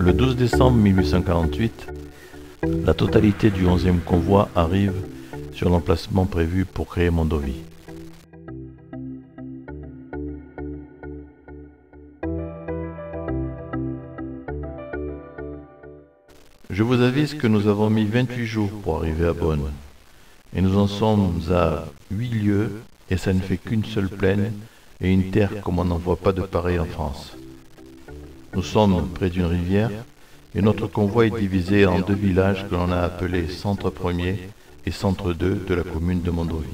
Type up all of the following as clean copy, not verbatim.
Le 12 décembre 1848, la totalité du 11e convoi arrive sur l'emplacement prévu pour créer Mondovi. Je vous avise que nous avons mis 28 jours pour arriver à Bonn. Et nous en sommes à 8 lieues, et ça ne fait qu'une seule plaine et une terre comme on n'en voit pas de pareil en France. Nous sommes près d'une rivière, et notre convoi est divisé en deux villages que l'on a appelés Centre 1er et Centre 2 de la commune de Mondovi.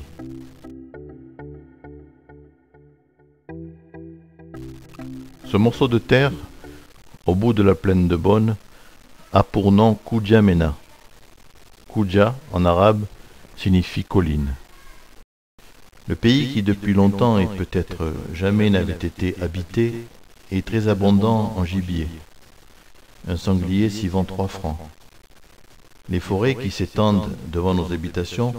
Ce morceau de terre, au bout de la plaine de Bonn, a pour nom Koudia Mena. Koudia, en arabe, signifie colline. Le pays qui depuis longtemps et peut-être jamais n'avait été habité est très abondant en gibier. Un sanglier s'y vend 3 francs. Les forêts qui s'étendent devant nos habitations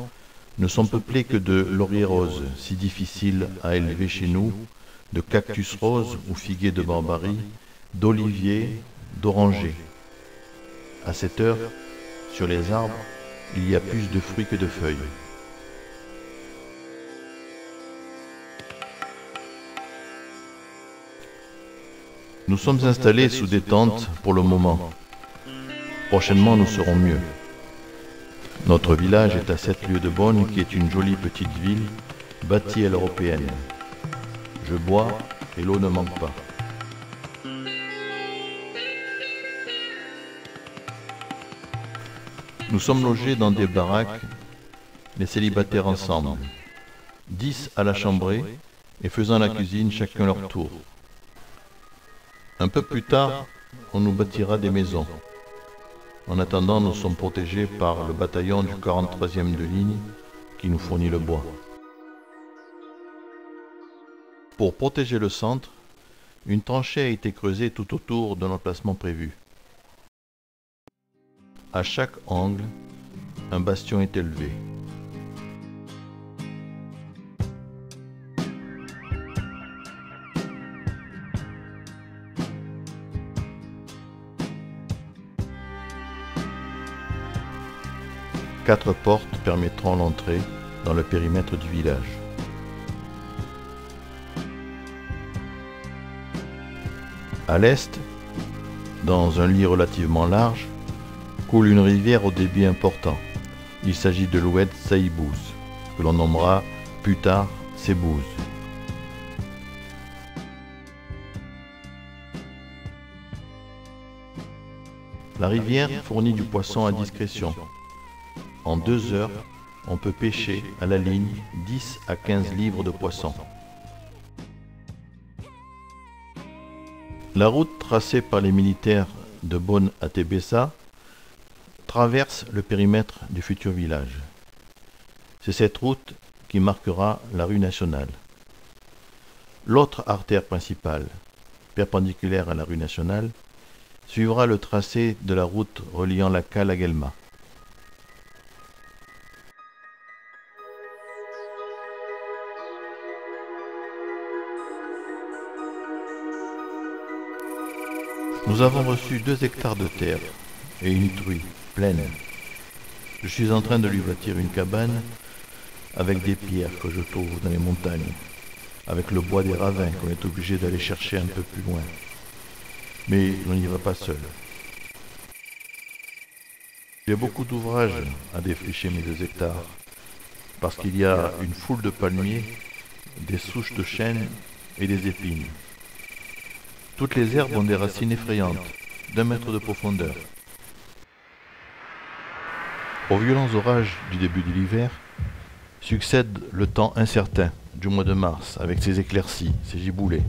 ne sont peuplées que de lauriers roses, si difficiles à élever chez nous, de cactus roses ou figuiers de Barbarie, d'oliviers, d'orangers. À cette heure, sur les arbres, il y a plus de fruits que de feuilles. Nous sommes installés sous des tentes pour le moment. Prochainement, nous serons mieux. Notre village est à 7 lieues de Bonn, qui est une jolie petite ville, bâtie à l'européenne. Je bois et l'eau ne manque pas. Nous sommes logés dans des baraques, les célibataires ensemble, 10 à la chambrée et faisant la cuisine chacun leur tour. Un peu plus tard, on nous bâtira des maisons. En attendant, nous sommes protégés par le bataillon du 43e de ligne qui nous fournit le bois. Pour protéger le centre, une tranchée a été creusée tout autour de l'emplacement prévu. À chaque angle, un bastion est élevé. Quatre portes permettront l'entrée dans le périmètre du village. À l'est, dans un lit relativement large, coule une rivière au débit important. Il s'agit de l'Oued Saïbouz, que l'on nommera plus tard Sebouze. La rivière fournit du poisson à discrétion. En 2 heures, on peut pêcher à la ligne 10 à 15 livres de poisson. La route tracée par les militaires de Bonn à Tébessa traverse le périmètre du futur village. C'est cette route qui marquera la rue nationale. L'autre artère principale, perpendiculaire à la rue nationale, suivra le tracé de la route reliant la cale à Guelma. Nous avons reçu 2 hectares de terre et une truie pleine. Je suis en train de lui bâtir une cabane avec des pierres que je trouve dans les montagnes, avec le bois des ravins qu'on est obligé d'aller chercher un peu plus loin. Mais on n'y va pas seul. J'ai beaucoup d'ouvrages à défricher mes 2 hectares, parce qu'il y a une foule de palmiers, des souches de chêne et des épines. Toutes les herbes ont des racines effrayantes, d'1 mètre de profondeur. Aux violents orages du début de l'hiver, succède le temps incertain du mois de mars, avec ses éclaircies, ses giboulées.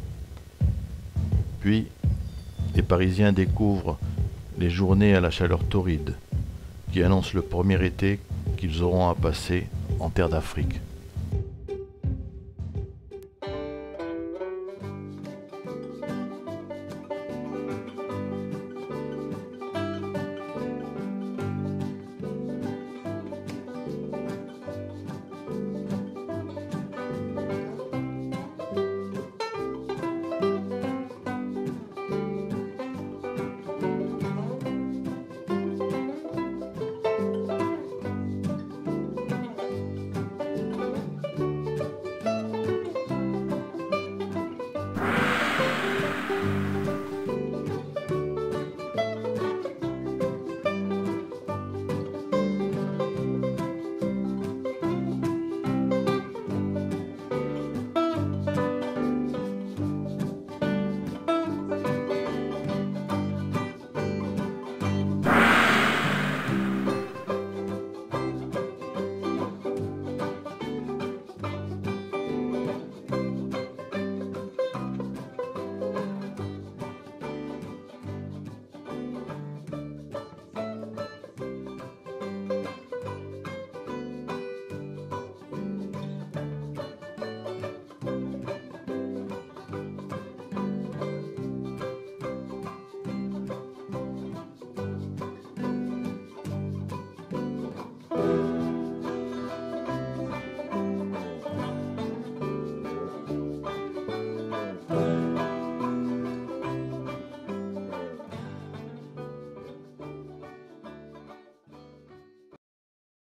Puis, les Parisiens découvrent les journées à la chaleur torride, qui annoncent le premier été qu'ils auront à passer en terre d'Afrique.